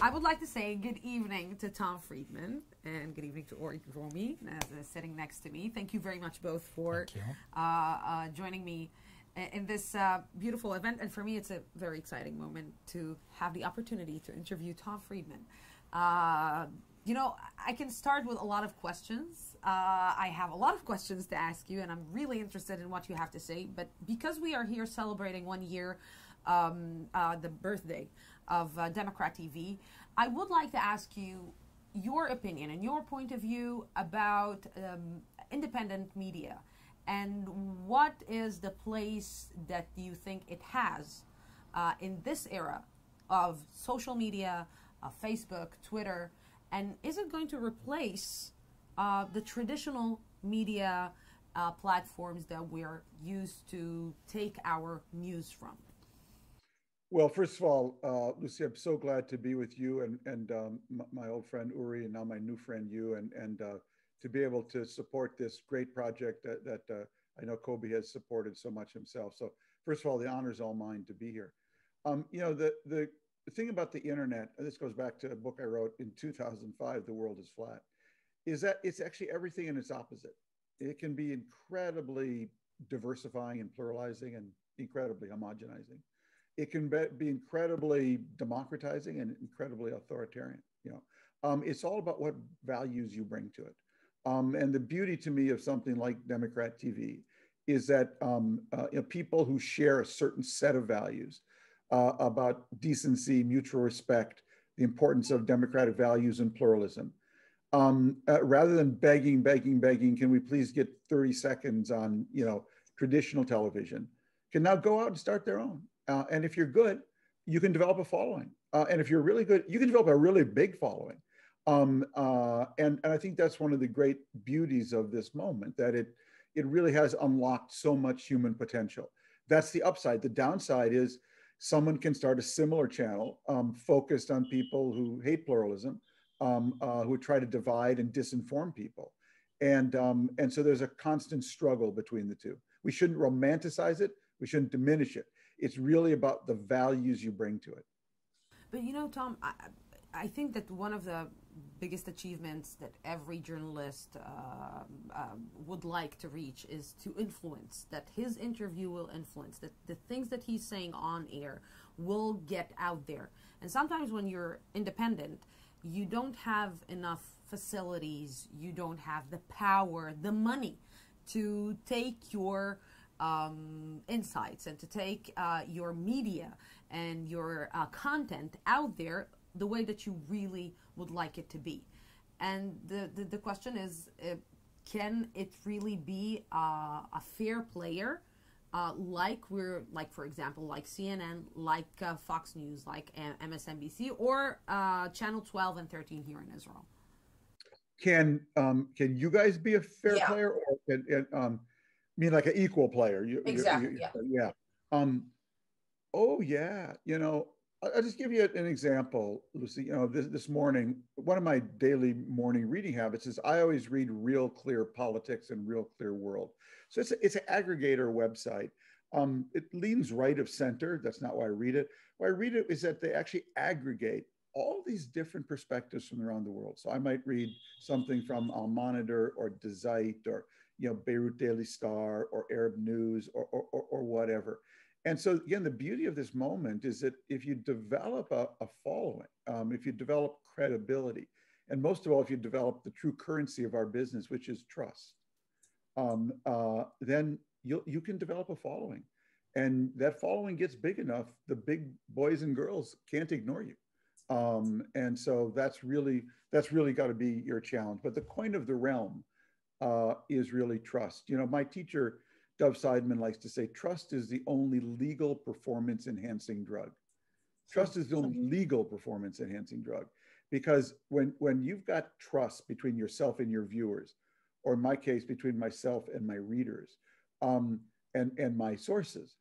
I would like to say good evening to Tom Friedman and good evening to Dromey, sitting next to me. Thank you very much both for joining me in this beautiful event. And for me, it's a very exciting moment to have the opportunity to interview Tom Friedman. You know, I can start with a lot of questions. I have a lot of questions to ask you, and I'm really interested in what you have to say. But because we are here celebrating 1 year, the birthday of DemocraTV, I would like to ask you your opinion and your point of view about independent media, and what is the place that you think it has in this era of social media, Facebook, Twitter, and is it going to replace the traditional media platforms that we're used to take our news from? Well, first of all, Lucy, I'm so glad to be with you and my old friend Uri, and now my new friend you, and to be able to support this great project that I know Kobe has supported so much himself. So first of all, the honor is all mine to be here. You know, the thing about the internet, and this goes back to a book I wrote in 2005, The World is Flat, is that it's actually everything and its opposite. It can be incredibly diversifying and pluralizing and incredibly homogenizing. It can be incredibly democratizing and incredibly authoritarian. You know, it's all about what values you bring to it. And the beauty to me of something like DemocraTV is that you know, people who share a certain set of values about decency, mutual respect, the importance of democratic values and pluralism, rather than begging, can we please get 30 seconds on, you know, traditional television, can now go out and start their own. And if you're good, you can develop a following. And if you're really good, you can develop a really big following. And I think that's one of the great beauties of this moment, that it really has unlocked so much human potential. That's the upside. The downside is someone can start a similar channel focused on people who hate pluralism, who try to divide and disinform people. And so there's a constant struggle between the two. We shouldn't romanticize it. We shouldn't diminish it. It's really about the values you bring to it. But you know, Tom, I think that one of the biggest achievements that every journalist would like to reach is to influence, that his interview will influence, that the things that he's saying on air will get out there. And sometimes when you're independent, you don't have enough facilities, you don't have the power, the money to take your insights and to take your media and your content out there the way that you really would like it to be. And the question is, can it really be a fair player like for example, like CNN, like Fox News, like MSNBC, or Channel 12 and 13 here in Israel? Can you guys be a fair player, or can mean like an equal player? Exactly. Yeah. Oh yeah. You know, I'll just give you an example, Lucy. You know, this morning, one of my daily morning reading habits is I always read Real Clear Politics and Real Clear World. So it's an aggregator website. It leans right of center. That's not why I read it. Why I read it is that they actually aggregate all these different perspectives from around the world. So I might read something from Al Monitor or Die Zeit, or, you know, Beirut Daily Star or Arab News or whatever. And so again, the beauty of this moment is that if you develop a following, if you develop credibility, and most of all, if you develop the true currency of our business, which is trust, then you can develop a following. And that following gets big enough, the big boys and girls can't ignore you. And so that's really got to be your challenge. But the coin of the realm is really trust. You know, my teacher, Dov Seidman, likes to say, trust is the only legal performance enhancing drug. Trust is the only legal performance enhancing drug, because when you've got trust between yourself and your viewers, or in my case, between myself and my readers, and my sources,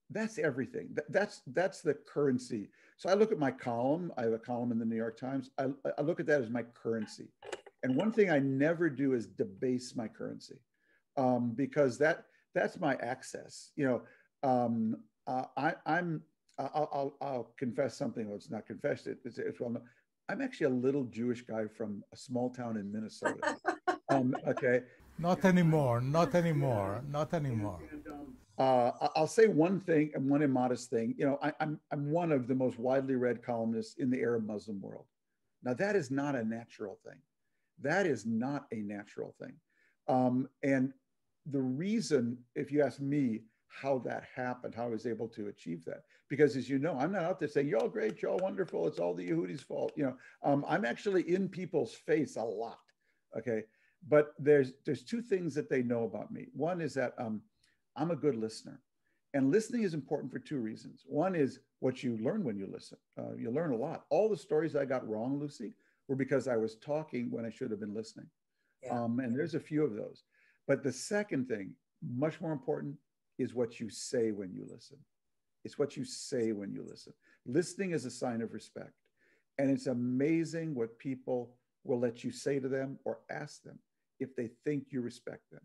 that's everything. That's the currency. So I look at my column. I have a column in the New York Times. I look at that as my currency. And one thing I never do is debase my currency, because that's my access. You know, I'll confess something. Well, it's not confessed. It's well known. I'm actually a little Jewish guy from a small town in Minnesota. Okay. Not anymore. Not anymore. Not anymore. I'll say one thing and one immodest thing. You know, I'm one of the most widely read columnists in the Arab Muslim world. Now, that is not a natural thing. That is not a natural thing. And the reason, if you ask me how that happened, how I was able to achieve that, because as you know, I'm not out there saying, you're all great, you're all wonderful, it's all the Yehudis' fault. You know, I'm actually in people's face a lot, okay? But there's two things that they know about me. One is that I'm a good listener. And listening is important for two reasons. One is what you learn when you listen. You learn a lot. All the stories I got wrong, Lucy, were because I was talking when I should have been listening. Yeah. And there's a few of those. But the second thing, much more important, is what you say when you listen. It's what you say when you listen. Listening is a sign of respect. And it's amazing what people will let you say to them or ask them if they think you respect them.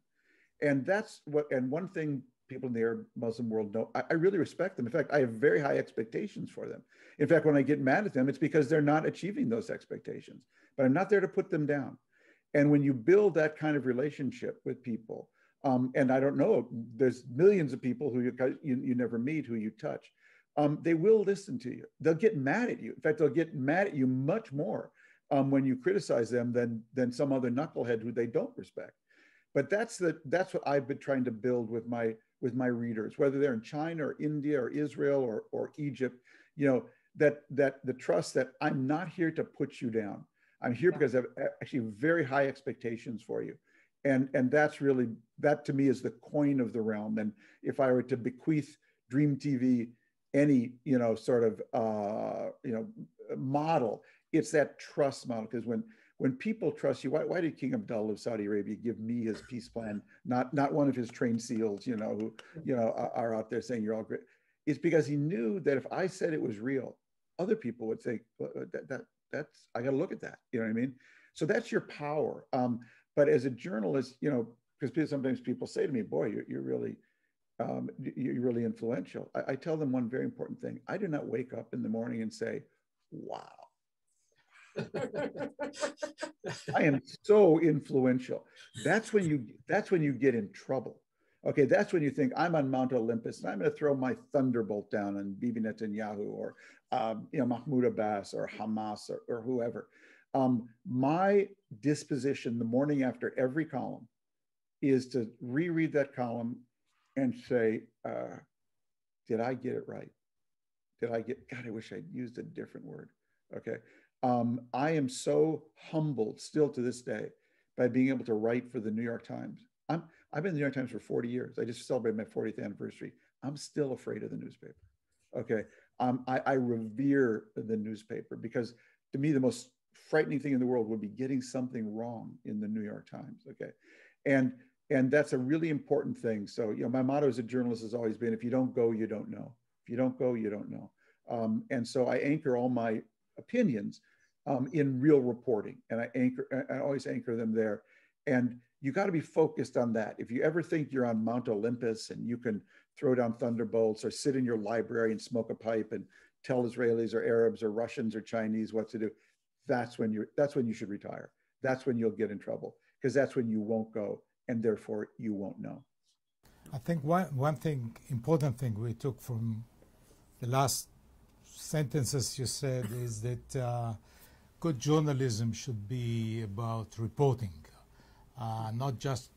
And that's what, and one thing people in the Arab Muslim world know, I really respect them. In fact, I have very high expectations for them. In fact, when I get mad at them, it's because they're not achieving those expectations. But I'm not there to put them down. And when you build that kind of relationship with people, and I don't know, there's millions of people who you never meet, who you touch, they will listen to you. They'll get mad at you. In fact, they'll get mad at you much more when you criticize them than some other knucklehead who they don't respect. But that's what I've been trying to build with my readers, whether they're in China or India or Israel or Egypt, you know, that the trust that I'm not here to put you down. I'm here because I have actually very high expectations for you. And that's really, that to me is the coin of the realm. And if I were to bequeath Dream TV any, you know, sort of, you know, model, it's that trust model. Because when people trust you, why did King Abdullah of Saudi Arabia give me his peace plan, not one of his trained SEALs, you know, who, you know, are out there saying you're all great? It's because he knew that if I said it was real, other people would say, well, that's, I got to look at that. You know what I mean? So that's your power. But as a journalist, you know, because sometimes people say to me, boy, you're really influential. I tell them one very important thing. I do not wake up in the morning and say, wow. I am so influential. That's when you get in trouble. Okay, that's when you think I'm on Mount Olympus and I'm going to throw my thunderbolt down on Bibi Netanyahu or you know, Mahmoud Abbas or Hamas or whoever. My disposition the morning after every column is to reread that column and say, did I get it right? God, I wish I'd used a different word. Okay. I am so humbled still to this day by being able to write for the New York Times. I've been in the New York Times for 40 years. I just celebrated my 40th anniversary. I'm still afraid of the newspaper. Okay. I revere the newspaper because to me, the most frightening thing in the world would be getting something wrong in the New York Times. Okay. And that's a really important thing. So, you know, my motto as a journalist has always been, if you don't go, you don't know. If you don't go, you don't know. And so I anchor all my opinions in real reporting, and I always anchor them there. And you got to be focused on that. If you ever think you're on Mount Olympus and you can throw down thunderbolts or sit in your library and smoke a pipe and tell Israelis or Arabs or Russians or Chinese what to do, that's when you should retire. That's when you'll get in trouble, because that's when you won't go, and therefore you won't know. I think one important thing we took from the last sentences you said is that good journalism should be about reporting, not just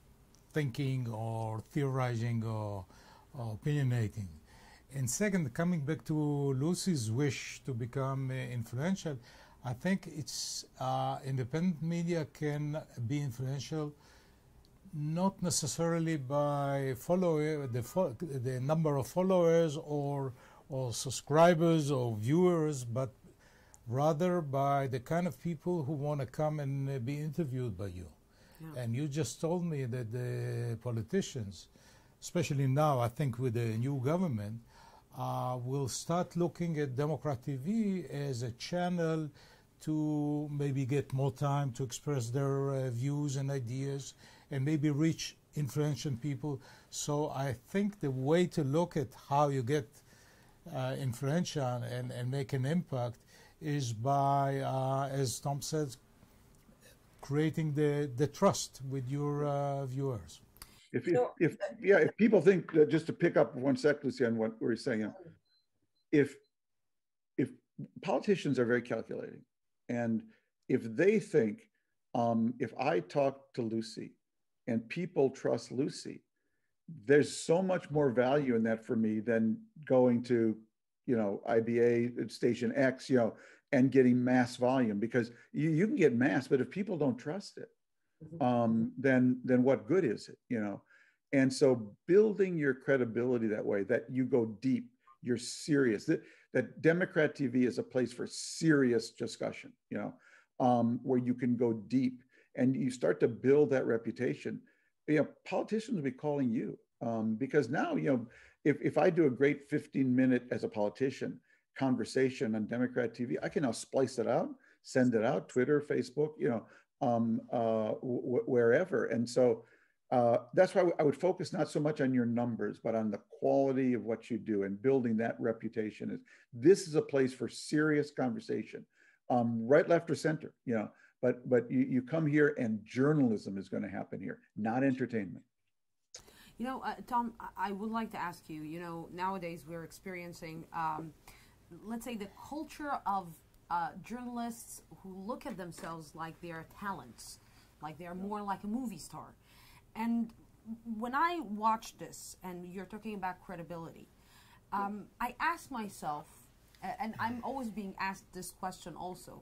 thinking or theorizing or opinionating. And second, coming back to Lucy's wish to become influential, I think it's independent media can be influential not necessarily by the number of followers or subscribers or viewers, but rather by the kind of people who want to come and be interviewed by you. Yeah. And you just told me that the politicians, especially now, I think with the new government, will start looking at DemocraTV as a channel to maybe get more time to express their views and ideas and maybe reach influential people. So I think the way to look at how you get influential and make an impact is by, as Tom said, creating the trust with your viewers. If people think that, just to pick up 1 sec, Lucy, on what we're saying, if politicians are very calculating, and if they think, if I talk to Lucy and people trust Lucy, there's so much more value in that for me than going to, IBA station X, and getting mass volume, because you can get mass, but if people don't trust it, then what good is it, And so building your credibility that way, that you go deep, you're serious, that DemocraTV is a place for serious discussion, where you can go deep and you start to build that reputation. Politicians will be calling you, because now, if I do a great 15-minute as a politician conversation on DemocraTV, I can now splice it out, send it out, Twitter, Facebook, wherever. And so that's why I would focus not so much on your numbers, but on the quality of what you do and building that reputation. This is a place for serious conversation, right, left, or center, but you come here and journalism is going to happen here, not entertainment. Tom, I would like to ask you, nowadays we're experiencing, let's say, the culture of journalists who look at themselves like they're talents, like they're more like a movie star. And when I watch this, and you're talking about credibility, I ask myself, and I'm always being asked this question also,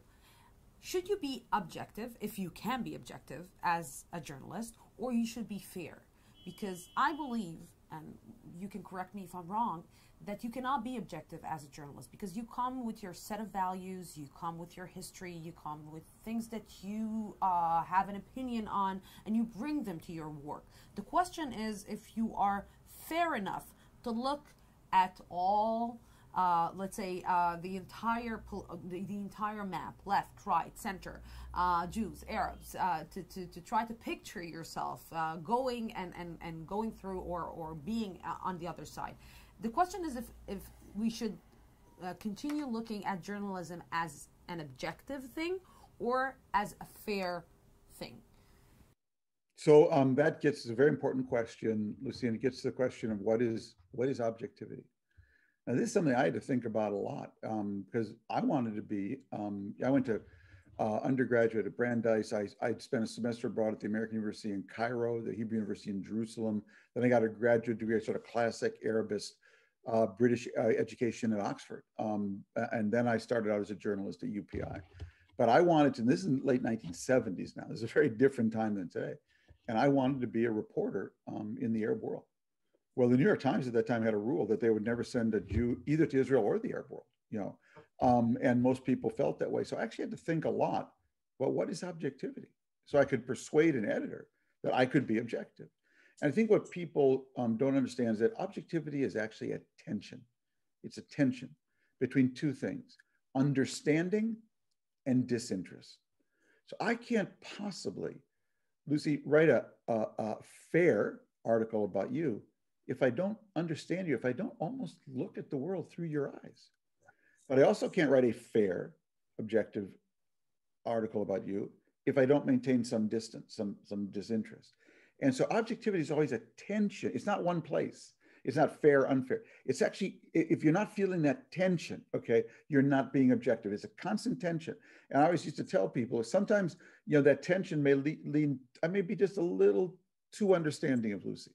should you be objective, if you can be objective as a journalist, or you should be fair? Because I believe, and you can correct me if I'm wrong, that you cannot be objective as a journalist, because you come with your set of values, you come with your history, you come with things that you have an opinion on, and you bring them to your work. The question is if you are fair enough to look at all, let's say, the entire map, left, right, center, Jews, Arabs, to try to picture yourself going and going through or being on the other side. The question is if we should continue looking at journalism as an objective thing or as a fair thing. So that gets to a very important question, Lucy, and it gets to the question of what is objectivity. Now, this is something I had to think about a lot, because I wanted to be, I went to undergraduate at Brandeis. I'd spent a semester abroad at the American University in Cairo, the Hebrew University in Jerusalem. Then I got a graduate degree, sort of classic Arabist British education at Oxford. And then I started out as a journalist at UPI. But I wanted to, and this is in the late 1970s now, this is a very different time than today. And I wanted to be a reporter in the Arab world. Well, the New York Times at that time had a rule that they would never send a Jew either to Israel or the Arab world, and most people felt that way. So I actually had to think a lot about what is objectivity, so I could persuade an editor that I could be objective. And I think what people don't understand is that objectivity is actually a tension. It's a tension between two things, understanding and disinterest. So I can't possibly, Lucy, write a fair article about you if I don't understand you, if I don't almost look at the world through your eyes. But I also can't write a fair, objective article about you if I don't maintain some distance, some disinterest. And so objectivity is always a tension. It's not one place. It's not fair, unfair. It's actually, if you're not feeling that tension, okay, you're not being objective. It's a constant tension. And I always used to tell people, sometimes, that tension may lean, I may be just a little too understanding of Lucy,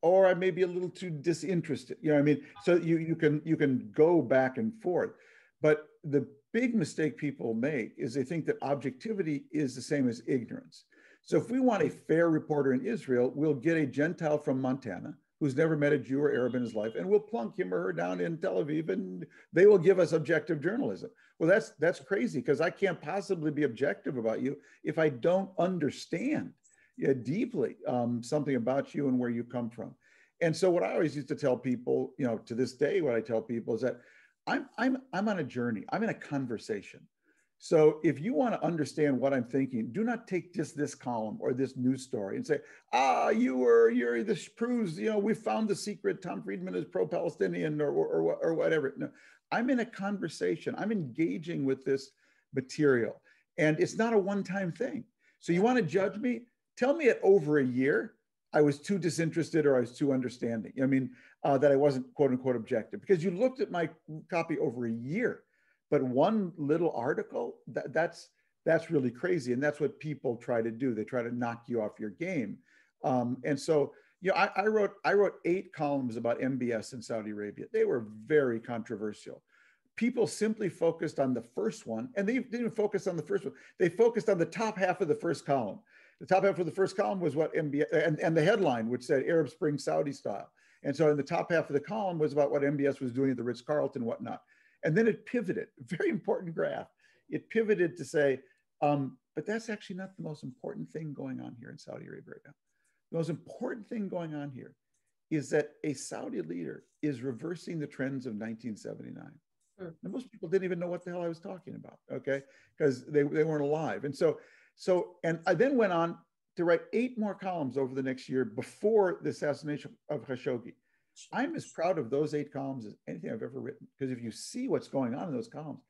or I may be a little too disinterested. You know what I mean? So you can go back and forth. But the big mistake people make is they think that objectivity is the same as ignorance. So if we want a fair reporter in Israel, we'll get a Gentile from Montana who's never met a Jew or Arab in his life, and we'll plunk him or her down in Tel Aviv, and they will give us objective journalism. Well, that's crazy, because I can't possibly be objective about you if I don't understand deeply something about you and where you come from. And so what I always used to tell people, to this day, what I tell people is that I'm on a journey. I'm in a conversation. So if you want to understand what I'm thinking, do not take just this column or this news story and say, this proves, we found the secret, Tom Friedman is pro-Palestinian or whatever. No, I'm in a conversation. I'm engaging with this material. And it's not a one-time thing. So you want to judge me? Tell me at over a year, I was too disinterested or I was too understanding. I mean, that I wasn't quote unquote objective, because you looked at my copy over a year, but one little article, that's really crazy. And that's what people try to do. They try to knock you off your game. And so, you know, I wrote 8 columns about MBS in Saudi Arabia. They were very controversial. People simply focused on the first one, and they didn't even focus on the first one. They focused on the top half of the first column. The top half of the first column was what MBS, and the headline, which said Arab Spring Saudi style. And so in the top half of the column was about what MBS was doing at the Ritz-Carlton, whatnot. And then it pivoted, very important graph. It pivoted to say, but that's actually not the most important thing going on here in Saudi Arabia right now. The most important thing going on here is that a Saudi leader is reversing the trends of 1979. Sure. And most people didn't even know what the hell I was talking about, okay? Because they weren't alive. And so, and I then went on to write 8 more columns over the next year before the assassination of Khashoggi. I'm as proud of those 8 columns as anything I've ever written, because if you see what's going on in those columns,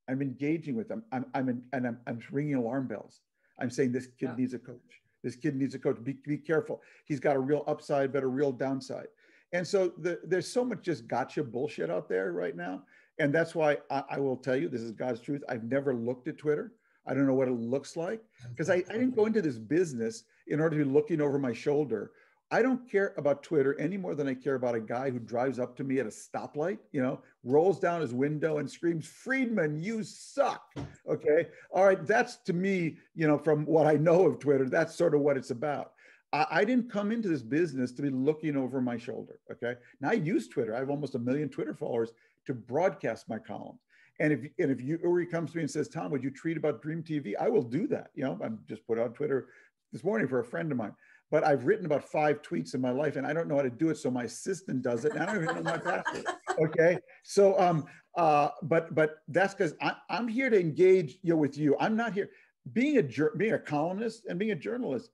I'm engaging with them. I'm ringing alarm bells. I'm saying this kid needs a coach. This kid needs a coach. Be careful. He's got a real upside, but a real downside. And so there's so much just gotcha bullshit out there right now. And that's why I will tell you, this is God's truth. I've never looked at Twitter. I don't know what it looks like, because I didn't go into this business in order to be looking over my shoulder. I don't care about Twitter any more than I care about a guy who drives up to me at a stoplight, you know, rolls down his window and screams, "Friedman, you suck." Okay. All right. That's, to me, you know, from what I know of Twitter, that's sort of what it's about. I didn't come into this business to be looking over my shoulder. Okay. Now I use Twitter. I have almost 1 million Twitter followers to broadcast my columns. And if Uri comes to me and says, "Tom, would you tweet about Dream TV?" I will do that. You know, I just put on Twitter this morning for a friend of mine. But I've written about 5 tweets in my life, and I don't know how to do it, so my assistant does it, and I don't even know my password. Okay, so but that's because I'm here to engage, you know, with you. I'm not here being a columnist and being a journalist.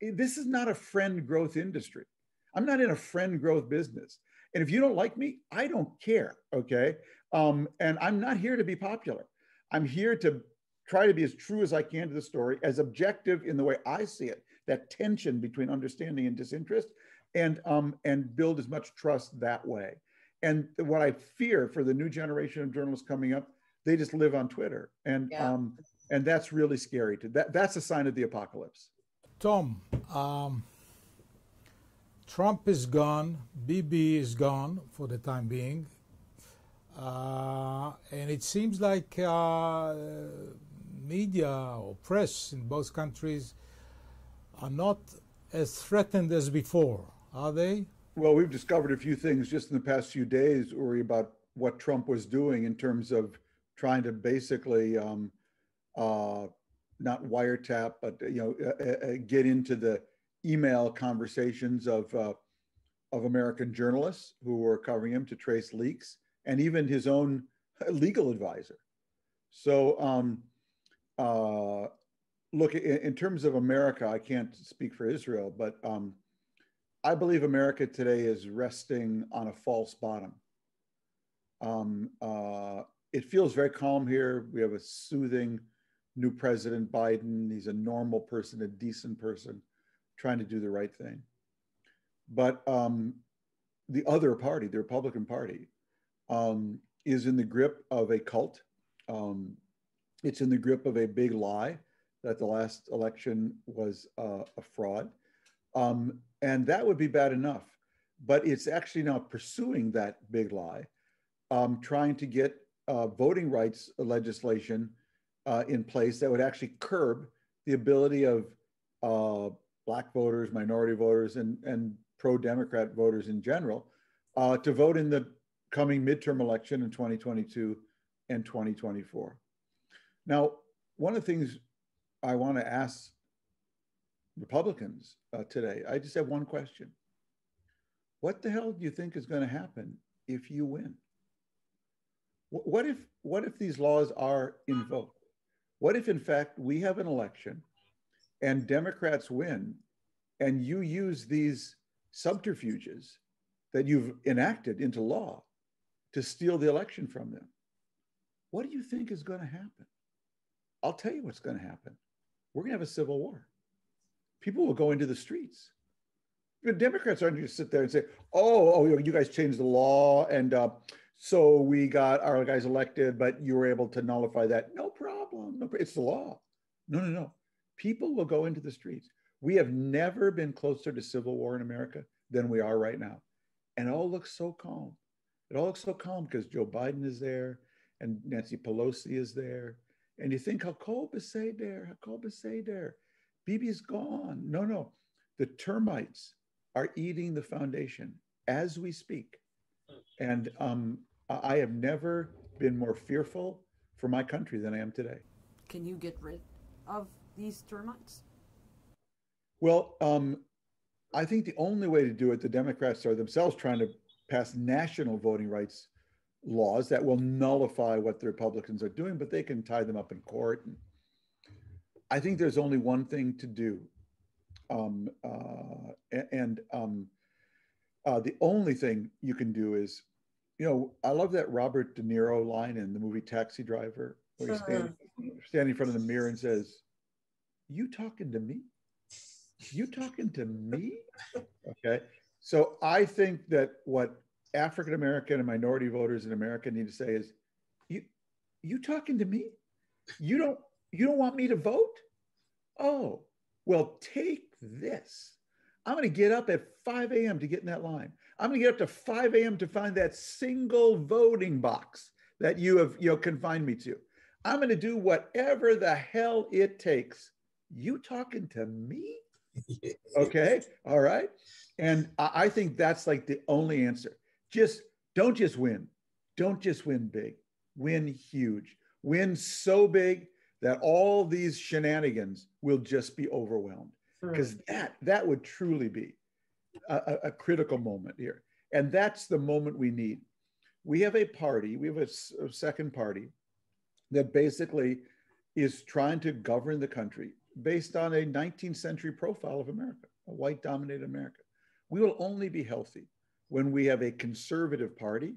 This is not a friend growth industry. I'm not in a friend growth business. And if you don't like me, I don't care. Okay, and I'm not here to be popular. I'm here to try to be as true as I can to the story, as objective in the way I see it. That tension between understanding and disinterest, and build as much trust that way. And what I fear for the new generation of journalists coming up, they just live on Twitter, and that's really scary. That's a sign of the apocalypse. Tom, Trump is gone, Bibi is gone for the time being, and it seems like media or press in both countries are not as threatened as before, are they? Well, we've discovered a few things just in the past few days, Uri, about what Trump was doing in terms of trying to basically not wiretap, but get into the email conversations of American journalists who were covering him to trace leaks, and even his own legal advisor. So, look, in terms of America, I can't speak for Israel, but I believe America today is resting on a false bottom. It feels very calm here. We have a soothing new president, Biden. He's a normal person, a decent person, trying to do the right thing. But the other party, the Republican Party, is in the grip of a cult. It's in the grip of a big lie that the last election was a fraud. And that would be bad enough. But it's actually now pursuing that big lie, trying to get voting rights legislation in place that would actually curb the ability of Black voters, minority voters, and pro-Democrat voters in general to vote in the coming midterm election in 2022 and 2024. Now, one of the things I want to ask Republicans today, I just have one question. What the hell do you think is going to happen if you win? What if these laws are invoked? What if, in fact, we have an election and Democrats win, and you use these subterfuges that you've enacted into law to steal the election from them. What do you think is going to happen? I'll tell you what's going to happen. We're going to have a civil war. People will go into the streets. The Democrats aren't going to sit there and say, oh, you guys changed the law, and so we got our guys elected, but you were able to nullify that. No problem. No, it's the law. No. People will go into the streets. We have never been closer to civil war in America than we are right now. And it all looks so calm. It all looks so calm because Joe Biden is there and Nancy Pelosi is there. And you think, how cold beside there? Bibi's gone. No. The termites are eating the foundation as we speak. And I have never been more fearful for my country than I am today. Can you get rid of these termites? Well, I think the only way to do it, the Democrats are themselves trying to pass national voting rights laws that will nullify what the Republicans are doing, but they can tie them up in court. And I think there's only one thing to do. The only thing you can do is, I love that Robert De Niro line in the movie Taxi Driver, where he's standing in front of the mirror and says, "You talking to me? You talking to me?" Okay. So I think that what African-American and minority voters in America need to say is, you talking to me? You don't want me to vote? Oh, well, take this. I'm going to get up at 5 a.m. to get in that line. I'm going to get up to 5 a.m. to find that single voting box that you have confined me to. I'm going to do whatever the hell it takes. You talking to me? Okay. All right. And I think that's like the only answer. Don't just win. Don't just win big. Win huge. Win so big that all these shenanigans will just be overwhelmed. Because that would truly be a critical moment here. And that's the moment we need. We have a party, we have a second party that basically is trying to govern the country based on a 19th century profile of America, a white dominated America. We will only be healthy when we have a conservative party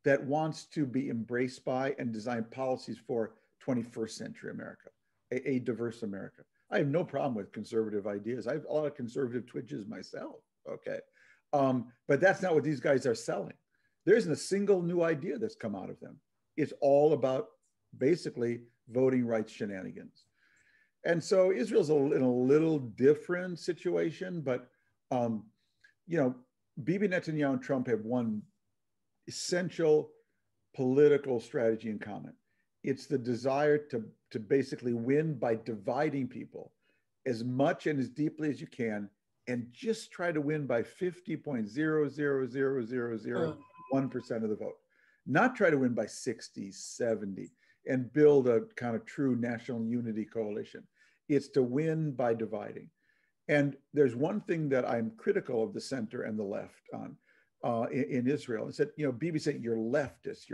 that wants to be embraced by and design policies for 21st century America, a diverse America. I have no problem with conservative ideas. I have a lot of conservative twitches myself, okay? But that's not what these guys are selling. There isn't a single new idea that's come out of them. It's all about basically voting rights shenanigans. And so Israel's in a little different situation, but Bibi Netanyahu and Trump have one essential political strategy in common. It's the desire to basically win by dividing people as much and as deeply as you can, and just try to win by 50.00001% of the vote. Not try to win by 60, 70, and build a kind of true national unity coalition. It's to win by dividing. And there's one thing that I'm critical of the center and the left on in Israel. And said, Bibi said, you're leftist.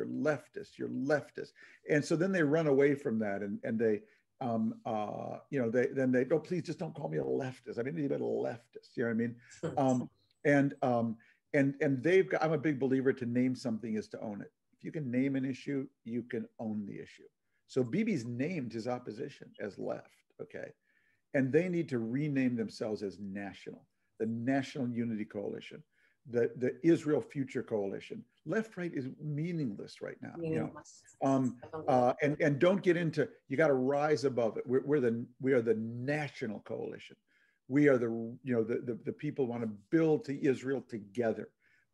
And so then they run away from that and they, oh, please just don't call me a leftist. I didn't need a leftist. You know what I mean? And they've got, I'm a big believer to name something is to own it. If you can name an issue, you can own the issue. So Bibi's named his opposition as left, okay? And they need to rename themselves as national, the National Unity Coalition, the Israel Future Coalition. Left, right is meaningless right now. And don't get into, you got to rise above it. We are the national coalition. We are the people who want to build to Israel together,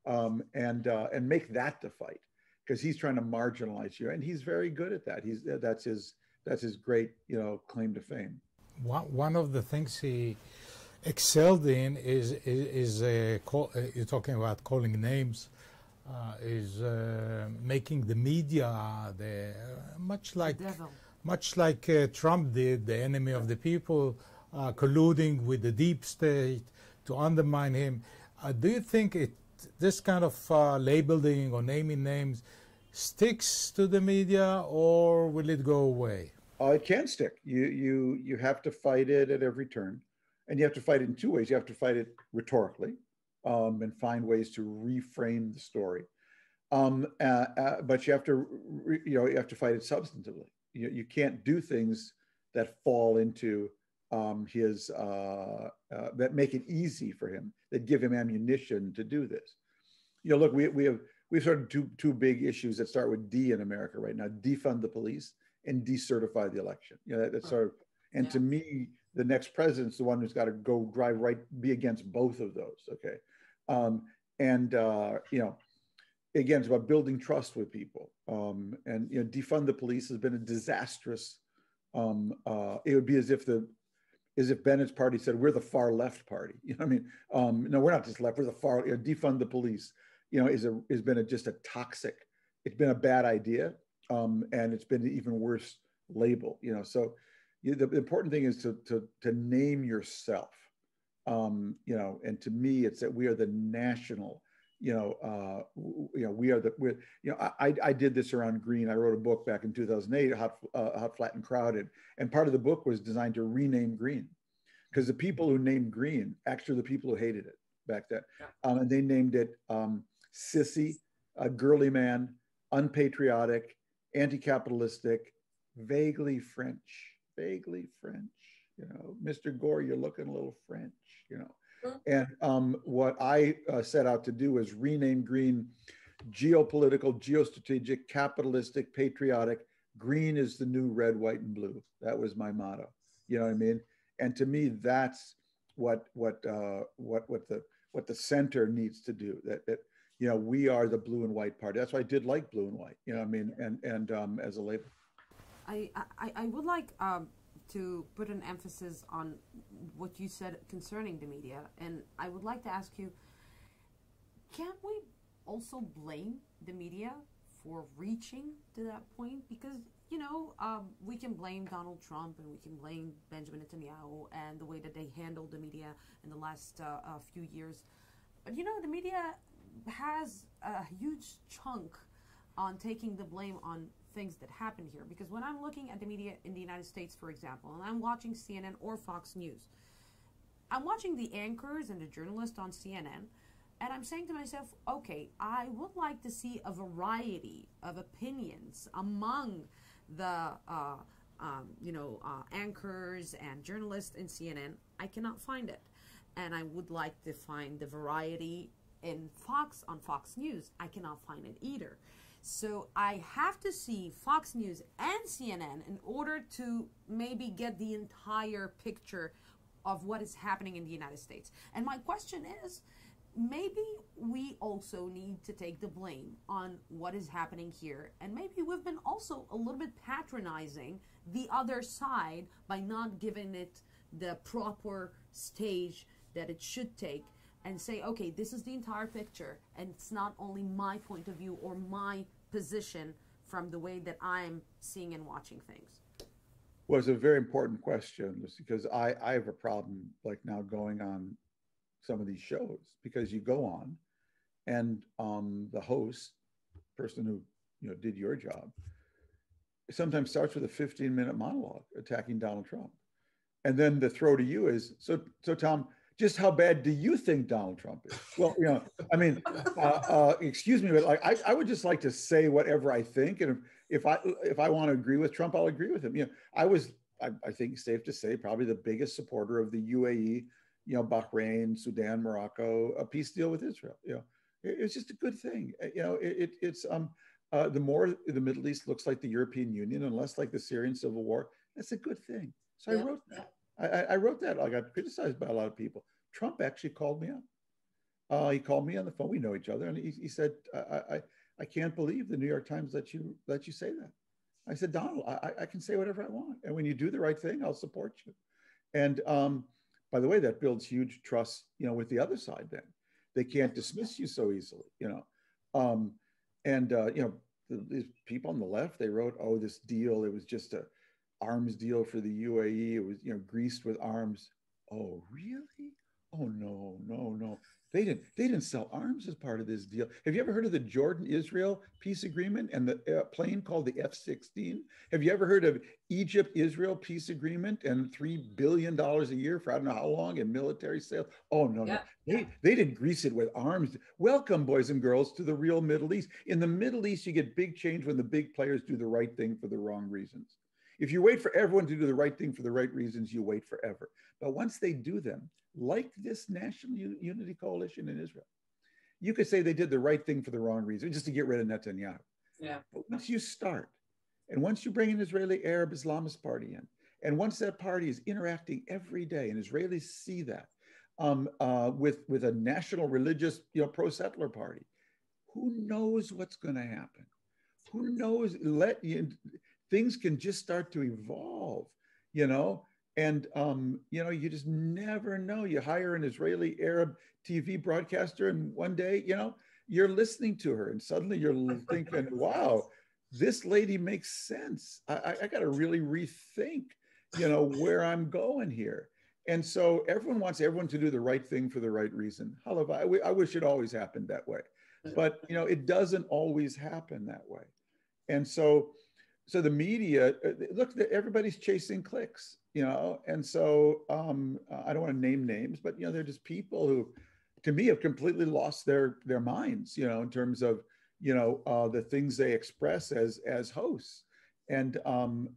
and make that the fight, because he's trying to marginalize you, and he's very good at that. That's his great claim to fame. One of the things he excelled in is you're talking about calling names, is making the media much like Trump did, the enemy of the people, colluding with the deep state to undermine him. Do you think this kind of labeling or naming names sticks to the media, or will it go away? It can stick. You have to fight it at every turn, and you have to fight it in two ways. You have to fight it rhetorically, and find ways to reframe the story. But you have to, you have to fight it substantively. You can't do things that fall into that make it easy for him, that give him ammunition to do this. Look, we've sort of two big issues that start with D in America right now: defund the police and decertify the election. That's sort of, and to me, the next president's the one who's got to go be against both of those. Okay, again, it's about building trust with people. And defund the police has been a disastrous. It would be as if Bennett's party said, we're the far left party. I mean? No, we're not just left, we're the far, defund the police, has been just a toxic, it's been a bad idea. And it's been an even worse label, So the important thing is to name yourself. And to me, it's that we are the national, I did this around green. I wrote a book back in 2008, Hot, Flat, and Crowded. And part of the book was designed to rename green, because the people who named green actually the people who hated it back then. And they named it sissy, girly man, unpatriotic, anti-capitalistic, vaguely French. Mr. Gore, you're looking a little French, And what I set out to do is rename green geopolitical, geostrategic, capitalistic, patriotic. Green is the new red, white, and blue. That was my motto. You know what I mean? And to me, that's what the center needs to do. That we are the blue and white party. That's why I did like blue and white. You know what I mean? And as a label. I would like to put an emphasis on what you said concerning the media, and I would like to ask you, can't we also blame the media for reaching to that point? Because we can blame Donald Trump and we can blame Benjamin Netanyahu and the way that they handled the media in the last few years, but the media has a huge chunk on taking the blame on things that happen here. Because when I'm looking at the media in the United States, for example, and I'm watching CNN or Fox News, I'm watching the anchors and the journalists on CNN, and I'm saying to myself, okay, I would like to see a variety of opinions among the anchors and journalists in CNN. I cannot find it. And I would like to find the variety on Fox News. I cannot find it either. So I have to see Fox News and CNN in order to maybe get the entire picture of what is happening in the United States. And my question is, maybe we also need to take the blame on what is happening here. And maybe we've been also a little bit patronizing the other side by not giving it the proper stage that it should take, and say, okay, this is the entire picture, and it's not only my point of view or my position from the way that I'm seeing and watching things. Well, it's a very important question, because I have a problem like now going on some of these shows, because you go on and the host, person who did your job, sometimes starts with a 15-minute monologue attacking Donald Trump. And then the throw to you is, so Tom, just how bad do you think Donald Trump is? Well, I mean, excuse me, but like I would just like to say whatever I think, and if I want to agree with Trump, I'll agree with him. I think safe to say, probably the biggest supporter of the UAE, Bahrain, Sudan, Morocco, a peace deal with Israel. It's just a good thing. It's the more the Middle East looks like the European Union and less like the Syrian civil war, that's a good thing. So I wrote that. I wrote that. I got criticized by a lot of people. Trump actually called me up. He called me on the phone. We know each other, and he said, "I can't believe the New York Times let you say that." I said, "Donald, I can say whatever I want, and when you do the right thing, I'll support you." And by the way, that builds huge trust, with the other side. Then they can't dismiss you so easily, these people on the left, they wrote, "Oh, this deal, it was just a arms deal for the UAE. It was, greased with arms." Oh, really? Oh, no. They didn't sell arms as part of this deal. Have you ever heard of the Jordan-Israel peace agreement and the plane called the F-16? Have you ever heard of Egypt-Israel peace agreement and $3 billion a year for I don't know how long in military sales? Oh, no, no. They didn't grease it with arms. Welcome, boys and girls, to the real Middle East. In the Middle East, you get big change when the big players do the right thing for the wrong reasons. If you wait for everyone to do the right thing for the right reasons, you wait forever. But once they do them, like this National Unity Coalition in Israel, you could say they did the right thing for the wrong reason, just to get rid of Netanyahu. Yeah. But once you start, and once you bring an Israeli Arab Islamist party in, and once that party is interacting every day, and Israelis see that with a national religious, pro-settler party, who knows what's going to happen? Who knows? Things can just start to evolve, And, you just never know. You hire an Israeli Arab TV broadcaster and one day, you're listening to her and suddenly you're thinking, wow, this lady makes sense. I got to really rethink, where I'm going here. And so everyone wants everyone to do the right thing for the right reason. I wish it always happened that way, but, it doesn't always happen that way. And so the media, look, everybody's chasing clicks. And so I don't want to name names, but they're just people who, to me, have completely lost their minds, in terms of the things they express as hosts. And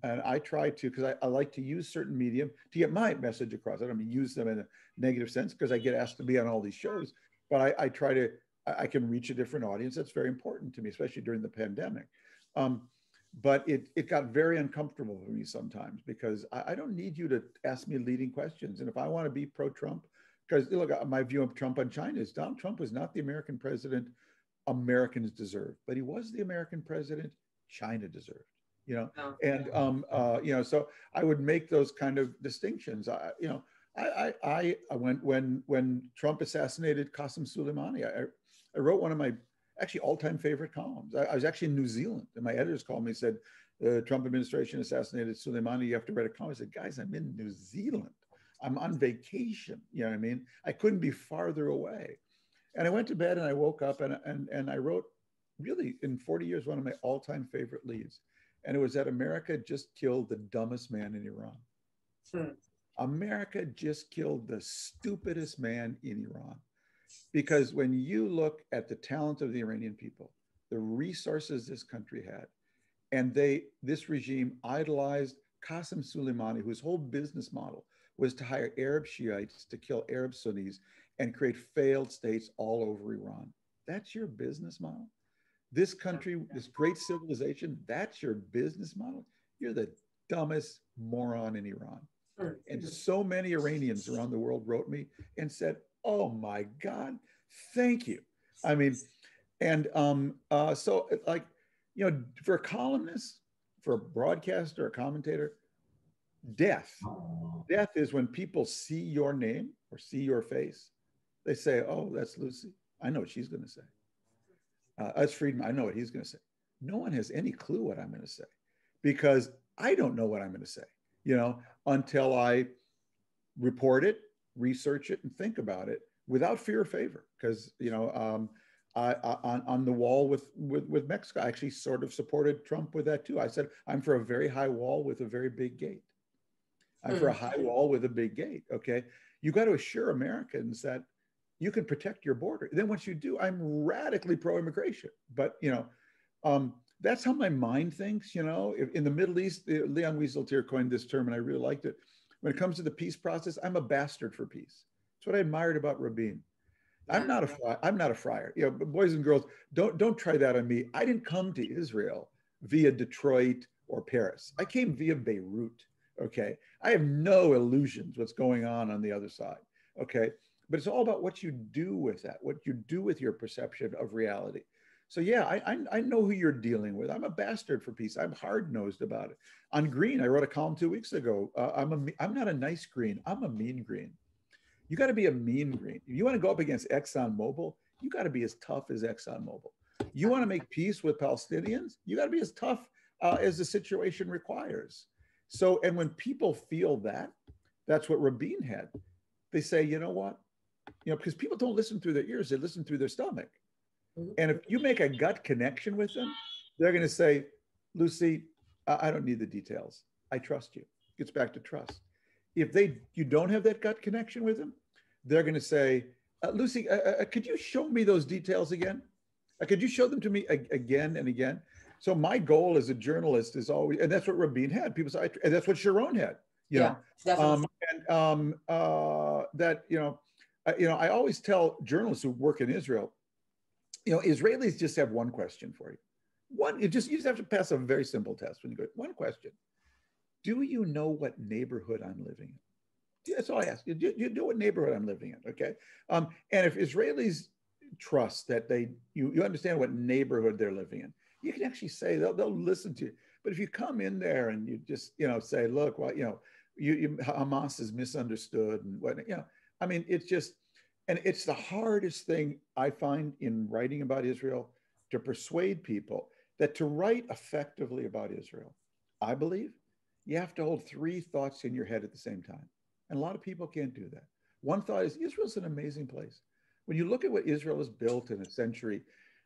I try to, because I like to use certain medium to get my message across. I don't mean use them in a negative sense, because I get asked to be on all these shows, but I try to, I can reach a different audience. That's very important to me, especially during the pandemic. But it got very uncomfortable for me sometimes, because I don't need you to ask me leading questions. And if I want to be pro-Trump, because look, my view of Trump on China is Donald Trump was not the American president Americans deserve, but he was the American president China deserved, And, so I would make those kind of distinctions. When Trump assassinated Qasem Soleimani, I wrote one of my actually all-time favorite columns. I was actually in New Zealand, and my editors called me and said, the Trump administration assassinated Soleimani, you have to write a column. I said, guys, I'm in New Zealand. I'm on vacation, you know what I mean? I couldn't be farther away. And I went to bed and I woke up and I wrote, really, in 40 years, one of my all-time favorite leads. And it was that America just killed the dumbest man in Iran. America just killed the stupidest man in Iran. Because when you look at the talent of the Iranian people, the resources this country had, and this regime idolized Qasem Soleimani, whose whole business model was to hire Arab Shiites to kill Arab Sunnis and create failed states all over Iran. That's your business model? This country, this great civilization, that's your business model? You're the dumbest moron in Iran. And so many Iranians around the world wrote me and said, oh my God, thank you. I mean, and so like, for a columnist, for a broadcaster, a commentator, death is when people see your name or see your face. They say, oh, that's Lucy. I know what she's going to say. That's Friedman. I know what he's going to say. No one has any clue what I'm going to say, because I don't know what I'm going to say, until I report it, research it, and think about it without fear or favor. Because, on the wall with Mexico, I actually sort of supported Trump with that too. I said, I'm for a very high wall with a very big gate. I'm for a high wall with a big gate, okay? You got to assure Americans that you can protect your border. Then once you do, I'm radically pro-immigration. But, that's how my mind thinks, In the Middle East, Leon Wieseltier coined this term, and I really liked it. When it comes to the peace process, I'm a bastard for peace. That's what I admired about Rabin. I'm not a friar. Boys and girls, don't try that on me. I didn't come to Israel via Detroit or Paris. I came via Beirut, okay? I have no illusions what's going on the other side, okay? But it's all about what you do with that, what you do with your perception of reality. So yeah, I know who you're dealing with. I'm a bastard for peace. I'm hard-nosed about it. On green, I wrote a column 2 weeks ago. I'm not a nice green. I'm a mean green. You got to be a mean green. If you want to go up against ExxonMobil, you got to be as tough as ExxonMobil. You want to make peace with Palestinians, you got to be as tough as the situation requires. So, and when people feel that, that's what Rabin had. They say, you know what? because people don't listen through their ears, they listen through their stomach. And if you make a gut connection with them, they're going to say, Lucy, I don't need the details. I trust you. It gets back to trust. If you don't have that gut connection with them, they're going to say, Lucy, could you show me those details again? Could you show them to me again and again? So my goal as a journalist is always, and that's what Rabin had. People say, and that's what Sharon had. Definitely. I always tell journalists who work in Israel, Israelis just have one question for you. You just have to pass a very simple test when you go. One question: do you know what neighborhood I'm living in? That's all I ask. Do you know what neighborhood I'm living in? Okay. And if Israelis trust that you understand what neighborhood they're living in, you can actually say they'll listen to you. But if you come in there and you just say, look, well, Hamas is misunderstood and what I mean, it's just, and it's the hardest thing I find in writing about Israel, to persuade people that to write effectively about Israel, I believe you have to hold three thoughts in your head at the same time. And a lot of people can't do that. One thought is Israel's an amazing place. When you look at what Israel has built in a century,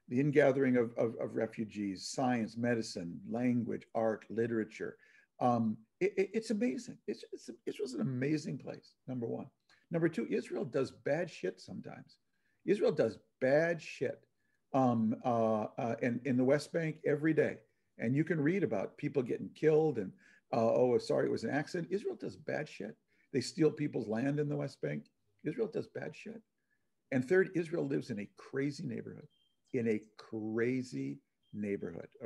the ingathering of refugees, science, medicine, language, art, literature, it's amazing. Israel's an amazing place, number one. Number two, Israel does bad shit sometimes. Israel does bad shit in the West Bank every day. And you can read about people getting killed and, sorry, it was an accident. Israel does bad shit. They steal people's land in the West Bank. Israel does bad shit. And third, Israel lives in a crazy neighborhood.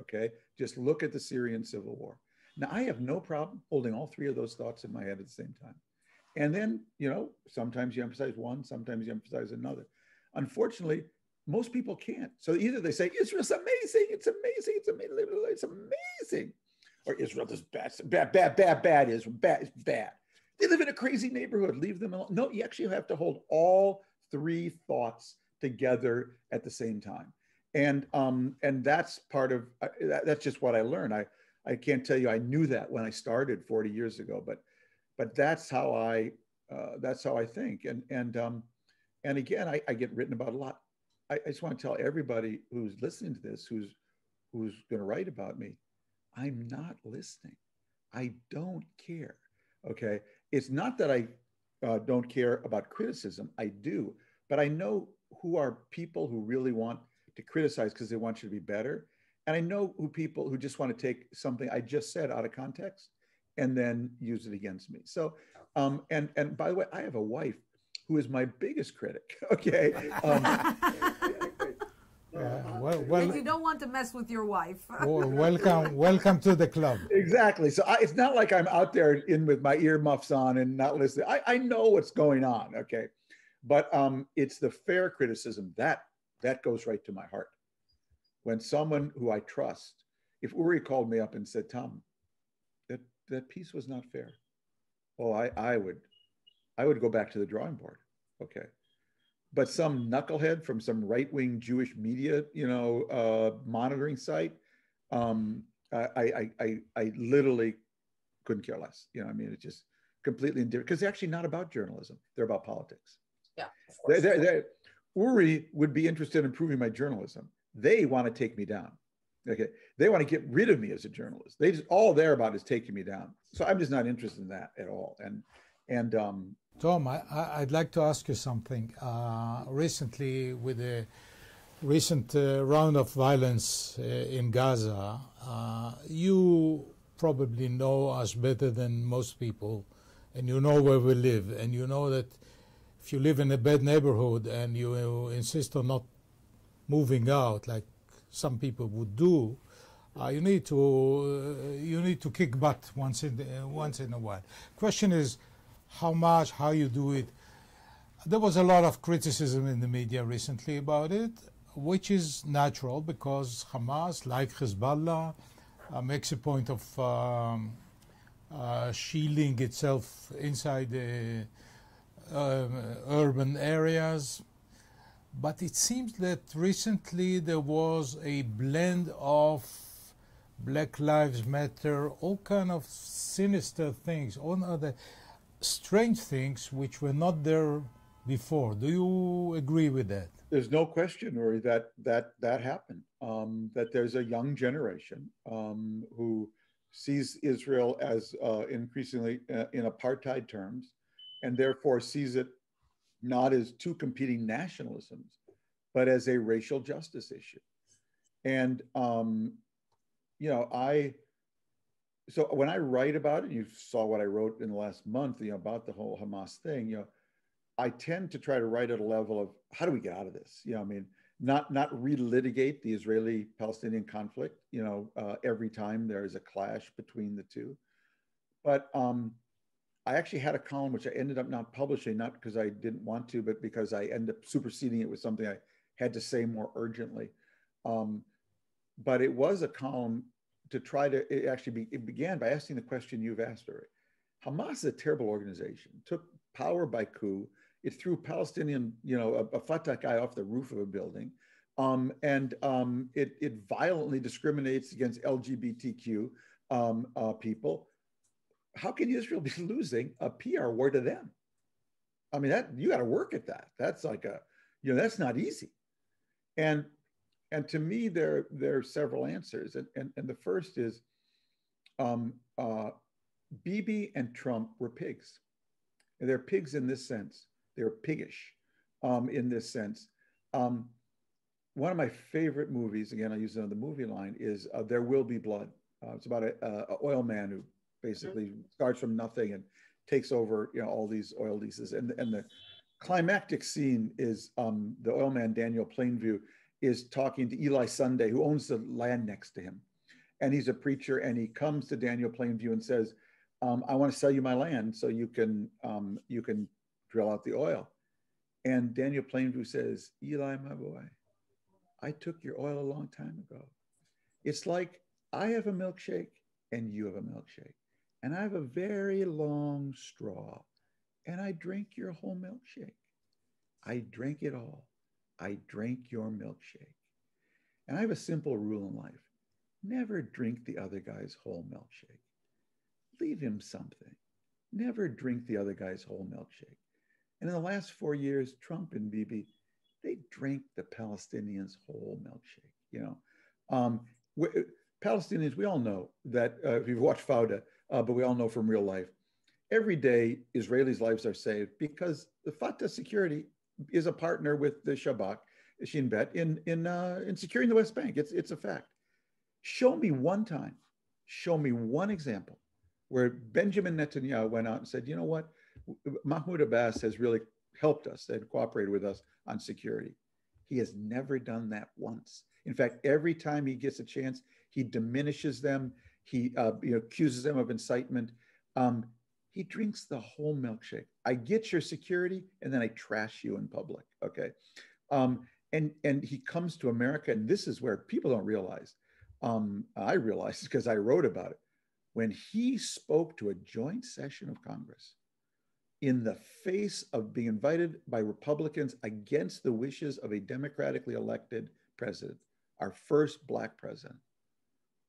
Okay? Just look at the Syrian civil war. Now, I have no problem holding all three of those thoughts in my head at the same time. And then, sometimes you emphasize one, sometimes you emphasize another. Unfortunately, most people can't. So either they say, Israel's amazing, it's amazing, it's amazing, it's amazing. Or Israel does bad, is bad. They live in a crazy neighborhood, leave them alone. No, you actually have to hold all three thoughts together at the same time. And that's part of, that's just what I learned. I can't tell you I knew that when I started 40 years ago, but that's how I think. And again, I get written about a lot. I just want to tell everybody who's listening to this, who's going to write about me, I'm not listening. I don't care. Okay. It's not that I don't care about criticism. I do, but I know who are people who really want to criticize because they want you to be better. And I know who people who just want to take something I just said out of context and then use it against me. So, and by the way, I have a wife who is my biggest critic. Okay. And you don't want to mess with your wife. welcome to the club. Exactly. So it's not like I'm out there in with my earmuffs on and not listening. I know what's going on. Okay. But it's the fair criticism that goes right to my heart. When someone who I trust, if Uri called me up and said, Tom, that piece was not fair. Oh, I would go back to the drawing board. Okay. But some knucklehead from some right-wing Jewish media, monitoring site, I literally couldn't care less. It's just completely indifferent because they're actually not about journalism. They're about politics. Yeah, of course. Uri would be interested in improving my journalism. They want to take me down. Okay. They want to get rid of me as a journalist. All they're about is taking me down. So I'm just not interested in that at all. And Tom, I'd like to ask you something. Recently, with the recent round of violence in Gaza, you probably know us better than most people, and you know where we live, and you know that if you live in a bad neighborhood and you insist on not moving out like some people would do, you need to kick butt once in a while. Question is, how you do it. There was a lot of criticism in the media recently about it, which is natural because Hamas, like Hezbollah, makes a point of shielding itself inside the urban areas. But it seems that recently there was a blend of Black Lives Matter, all kind of sinister things, all other strange things which were not there before. Do you agree with that? There's no question, Uri, that happened. That there's a young generation who sees Israel as increasingly in apartheid terms, and therefore sees it not as two competing nationalisms, but as a racial justice issue. And you know, so when I write about it, you saw what I wrote in the last month, you know, about the whole Hamas thing, you know, I tend to try to write at a level of how do we get out of this? You know, I mean, not relitigate the Israeli-Palestinian conflict, you know, every time there is a clash between the two. But I actually had a column which I ended up not publishing, not because I didn't want to, but because I ended up superseding it with something I had to say more urgently. But it was a column to try to, it began by asking the question you've asked already. Hamas is a terrible organization, took power by coup. It threw Palestinian, you know, a Fatah guy off the roof of a building. It violently discriminates against LGBTQ people. How can Israel be losing a PR war to them? I mean, you got to work at that. That's like you know, that's not easy. And to me, there are several answers. And the first is Bibi and Trump were pigs. And they're pigs in this sense. They're piggish in this sense. One of my favorite movies, again, I use it on the movie line, is There Will Be Blood. It's about an oil man who basically starts from nothing and takes over, you know, all these oil leases. And the climactic scene is the oil man, Daniel Plainview, is talking to Eli Sunday, who owns the land next to him. And he's a preacher, and he comes to Daniel Plainview and says, I want to sell you my land so you can drill out the oil. And Daniel Plainview says, Eli, my boy, I took your oil a long time ago. It's like I have a milkshake and you have a milkshake. And I have a very long straw and I drink your whole milkshake. I drank it all. I drank your milkshake. And I have a simple rule in life. Never drink the other guy's whole milkshake. Leave him something. Never drink the other guy's whole milkshake. And in the last 4 years, Trump and Bibi, they drank the Palestinians' whole milkshake. You know, Palestinians, we all know that if you've watched Fauda, but we all know from real life, every day Israelis' lives are saved because the Fatah security is a partner with the Shabak, Shin Bet, in securing the West Bank. It's a fact. Show me one time, show me one example where Benjamin Netanyahu went out and said, you know what, Mahmoud Abbas has really helped us and cooperated with us on security. He has never done that once. In fact, every time he gets a chance, he diminishes them. He accuses them of incitement. He drinks the whole milkshake. I get your security, and then I trash you in public. Okay, and he comes to America, and this is where people don't realize. I realized because I wrote about it. When he spoke to a joint session of Congress, in the face of being invited by Republicans against the wishes of a democratically elected president, our first Black president.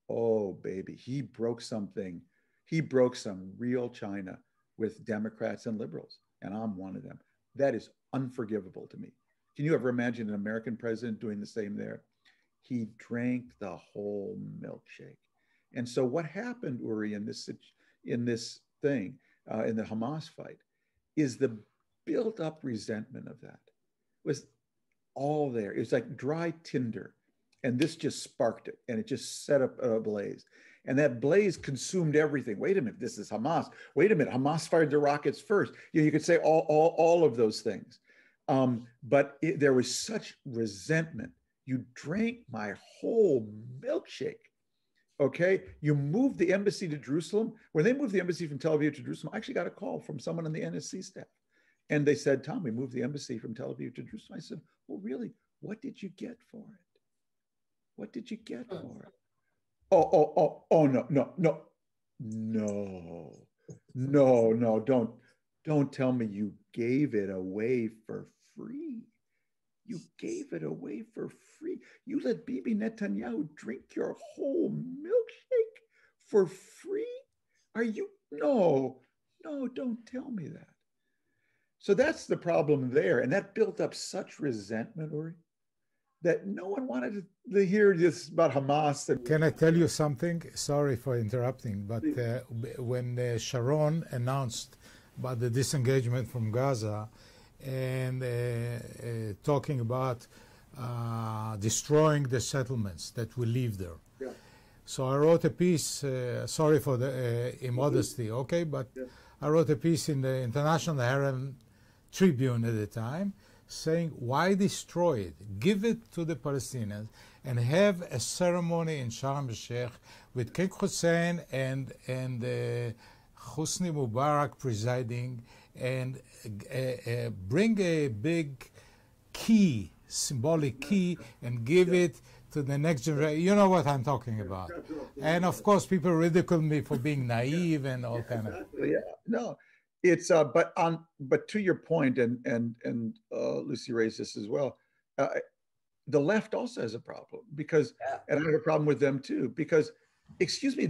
Oh, baby, he broke something. He broke some real China with Democrats and liberals, and I'm one of them. That is unforgivable to me. Can you ever imagine an American president doing the same there? He drank the whole milkshake. And so what happened, Uri, in this thing, in the Hamas fight, is the built-up resentment of that was all there. It was like dry tinder, and this just sparked it, and it just set up a blaze. And that blaze consumed everything. Wait a minute, this is Hamas. Wait a minute, Hamas fired the rockets first. You could say all of those things. But there was such resentment. You drank my whole milkshake. Okay, you moved the embassy to Jerusalem. When they moved the embassy from Tel Aviv to Jerusalem, I actually got a call from someone on the NSC staff. And they said, Tom, we moved the embassy from Tel Aviv to Jerusalem. I said, well, really, what did you get for it? What did you get for it? No, don't tell me you gave it away for free. You gave it away for free. You let Bibi Netanyahu drink your whole milkshake for free? Are you? No, don't tell me that. So that's the problem there. And that built up such resentment, Uri, that no one wanted to hear this about Hamas. Can I tell you something? Sorry for interrupting, but when Sharon announced about the disengagement from Gaza and talking about destroying the settlements that will live there. Yeah. So I wrote a piece, sorry for the immodesty, okay, but I wrote a piece in the International Herald Tribune at the time saying, why destroy it? Give it to the Palestinians and have a ceremony in Sharm el-Sheikh with King Hussein and Hosni Mubarak presiding, and bring a big key, symbolic key, and give it to the next generation. You know what I'm talking about. And of course, people ridicule me for being naive and all kind of. Yeah, no, it's but to your point, and Lucy raised this as well. The left also has a problem because, and I have a problem with them too, because, excuse me,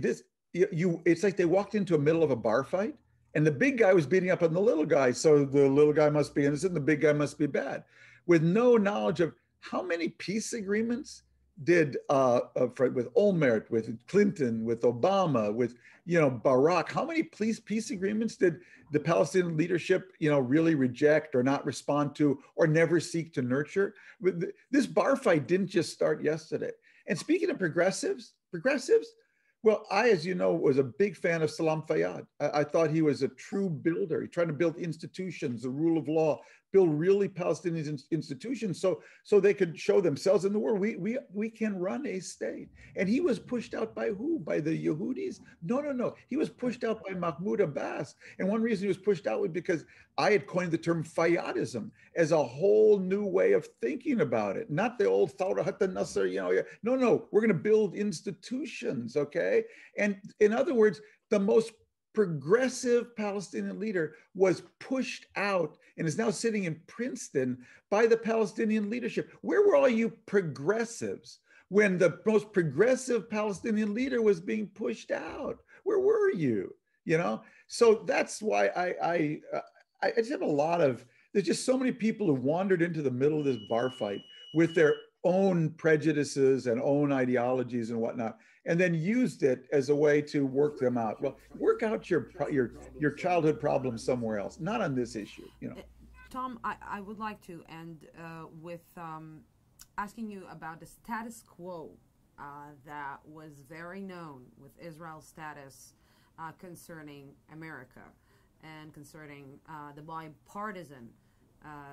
it's like they walked into the middle of a bar fight, and the big guy was beating up on the little guy, so the little guy must be innocent, the big guy must be bad, with no knowledge of how many peace agreements did with Olmert, with Clinton, with Obama, with Barack. How many peace agreements did the Palestinian leadership really reject or not respond to or never seek to nurture? This bar fight didn't just start yesterday. And speaking of progressives, well, I, as you know, was a big fan of Salam Fayyad. I thought he was a true builder. He tried to build institutions, the rule of law, build really Palestinian institutions so they could show themselves in the world. We can run a state. And he was pushed out by who? By the Yehudis? No. He was pushed out by Mahmoud Abbas. And one reason he was pushed out was because I had coined the term Fayyadism as a whole new way of thinking about it. Not the old Thawra Hatta Nasser, No, we're going to build institutions, okay? And in other words, the most progressive Palestinian leader was pushed out and is now sitting in Princeton by the Palestinian leadership. Where were all you progressives when the most progressive Palestinian leader was being pushed out? Where were you? So that's why I just have a lot of, there's just so many people who wandered into the middle of this bar fight with their own prejudices and own ideologies and whatnot, and then used it as a way to work them out. Well, work out your childhood problems somewhere else, not on this issue. Tom, I would like to end with asking you about the status quo that was very known with Israel's status concerning America and concerning the bipartisan,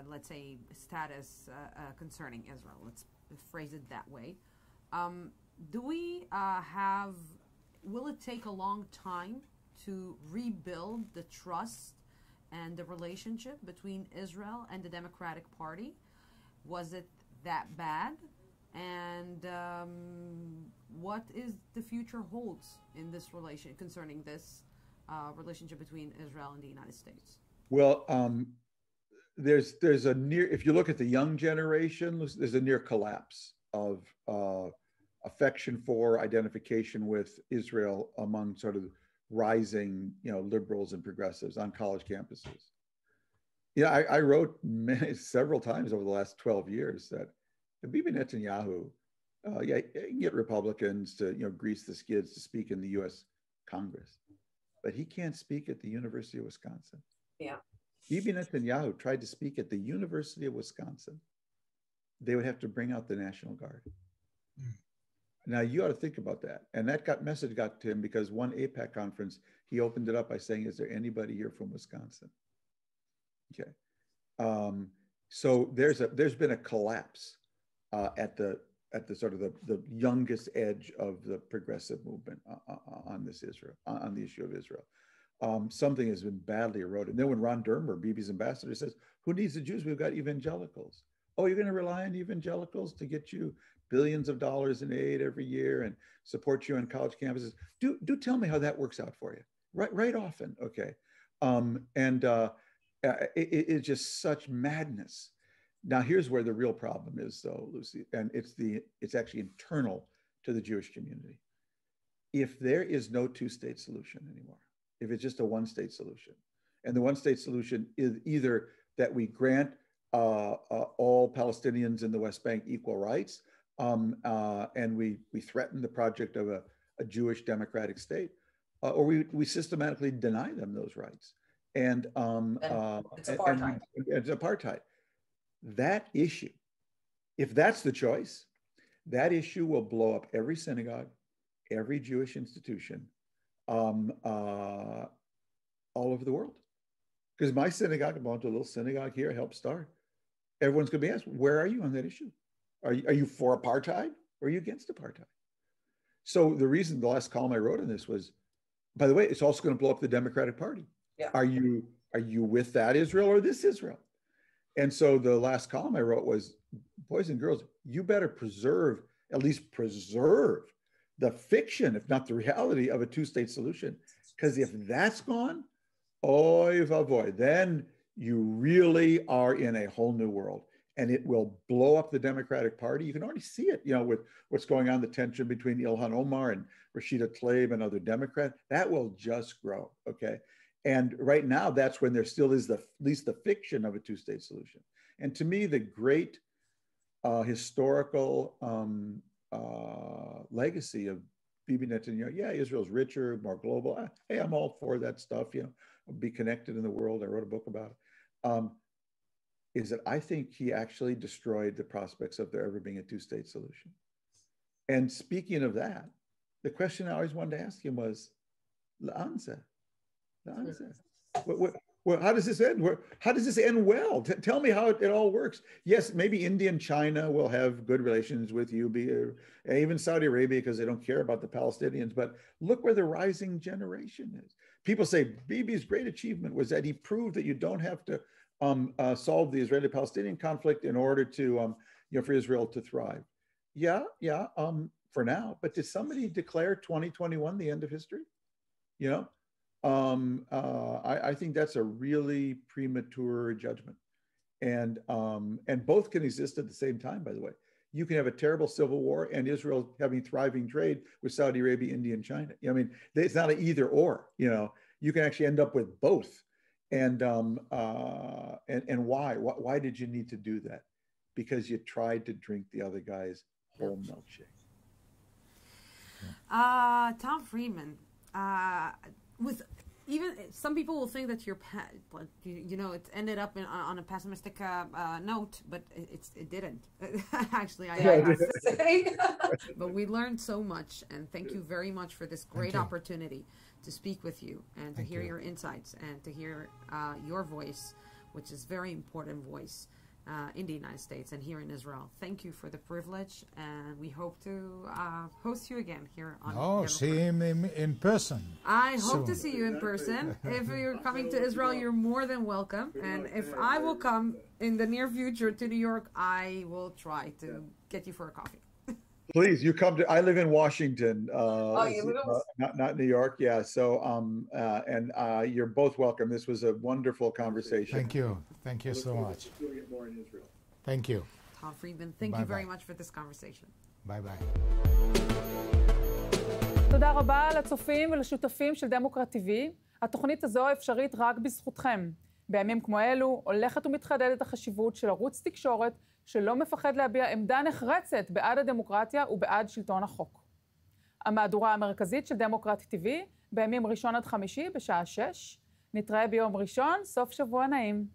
let's say, status concerning Israel. Let's phrase it that way. Do we will it take a long time to rebuild the trust and the relationship between Israel and the Democratic Party? Was it that bad? And what is the future holds in this relation concerning this relationship between Israel and the United States? Well, there's a near, if you look at the young generation, there's a near collapse of affection for, identification with Israel among sort of rising, liberals and progressives on college campuses. I wrote several times over the last 12 years that Bibi Netanyahu, you can get Republicans to, grease the skids to speak in the U.S. Congress, but he can't speak at the University of Wisconsin. Yeah. Bibi Netanyahu tried to speak at the University of Wisconsin. They would have to bring out the National Guard. Now you ought to think about that. And that message got to him because one AIPAC conference, he opened it up by saying, is there anybody here from Wisconsin? Okay. So there's been a collapse at the sort of the youngest edge of the progressive movement on the issue of Israel. Something has been badly eroded. And then when Ron Dermer, Bibi's ambassador, says, who needs the Jews? We've got evangelicals. Oh, you're going to rely on evangelicals to get you billions of dollars in aid every year and support you on college campuses? Do tell me how that works out for you. Right often, okay. It's just such madness. Now, here's where the real problem is, though, Lucy, and it's actually internal to the Jewish community. If there is no two-state solution anymore, if it's just a one-state solution, and the one-state solution is either that we grant all Palestinians in the West Bank equal rights, and we threaten the project of a Jewish democratic state, or we systematically deny them those rights. And it's apartheid. It's apartheid. That issue, if that's the choice, that issue will blow up every synagogue, every Jewish institution, all over the world. Because my synagogue, I belong to a little synagogue here, helped start. Everyone's going to be asked, where are you on that issue? Are you for apartheid or are you against apartheid? So the reason, the last column I wrote on this was, by the way, it's also going to blow up the Democratic Party. Yeah. Are you with that Israel or this Israel? And so the last column I wrote was, boys and girls, you better at least preserve the fiction, if not the reality, of a two-state solution. Because if that's gone, oy vavoy, then you really are in a whole new world. And it will blow up the Democratic Party. You can already see it, with what's going on, the tension between Ilhan Omar and Rashida Tlaib and other Democrats. That will just grow, okay? And right now, that's when there still is at least the fiction of a two-state solution. And to me, the great historical legacy of Bibi Netanyahu, yeah, Israel's richer, more global. Hey, I'm all for that stuff, be connected in the world. I wrote a book about it. Is that I think he actually destroyed the prospects of there ever being a two-state solution. And speaking of that, the question I always wanted to ask him was, La'anza. How does this end? How does this end well? Tell me how it all works. Yes, maybe India and China will have good relations with you, even Saudi Arabia, because they don't care about the Palestinians. But look where the rising generation is. People say Bibi's great achievement was that he proved that you don't have to solve the Israeli-Palestinian conflict in order to, for Israel to thrive. Yeah, for now. But did somebody declare 2021 the end of history? I think that's a really premature judgment. And both can exist at the same time, by the way. You can have a terrible civil war and Israel having thriving trade with Saudi Arabia, India, and China. It's not an either or, you can actually end up with both. And why? Why did you need to do that? Because you tried to drink the other guy's whole milkshake. Tom Friedman, with even some people will think that it's ended up on a pessimistic note, but it didn't. Actually, I have to say. But we learned so much, and thank you very much for this great opportunity to speak with you and to hear your insights and to hear your voice, which is very important voice in the United States and here in Israel. Thank you for the privilege, and we hope to host you again here on see him in person. I hope to see you in person. If you're coming to Israel, you're more than welcome. And if I will come in the near future to New York, I will try to get you for a coffee. Please, you come to. I live in Washington, you live in not New York. Yeah, so and you're both welcome. This was a wonderful conversation. Thank you so much. Doing it more in Israel. Thank you. Tom Friedman, thank you very much for this conversation. Bye bye. תודה רבה לצופים ולשותפים של דמוקרטTV. התוכנית הזו אפשרית רק בזכותכם. בימים כמו אלו הולכת ומתחדדת החשיבות של ערוץ תקשורת שלא מפחד להביע עמדה נחרצת בעד הדמוקרטיה ובעד שלטון החוק. המהדורה המרכזית של DemocraTV בימים ראשון עד חמישי בשעה 6. נתראה ביום ראשון, סוף שבוע נעים.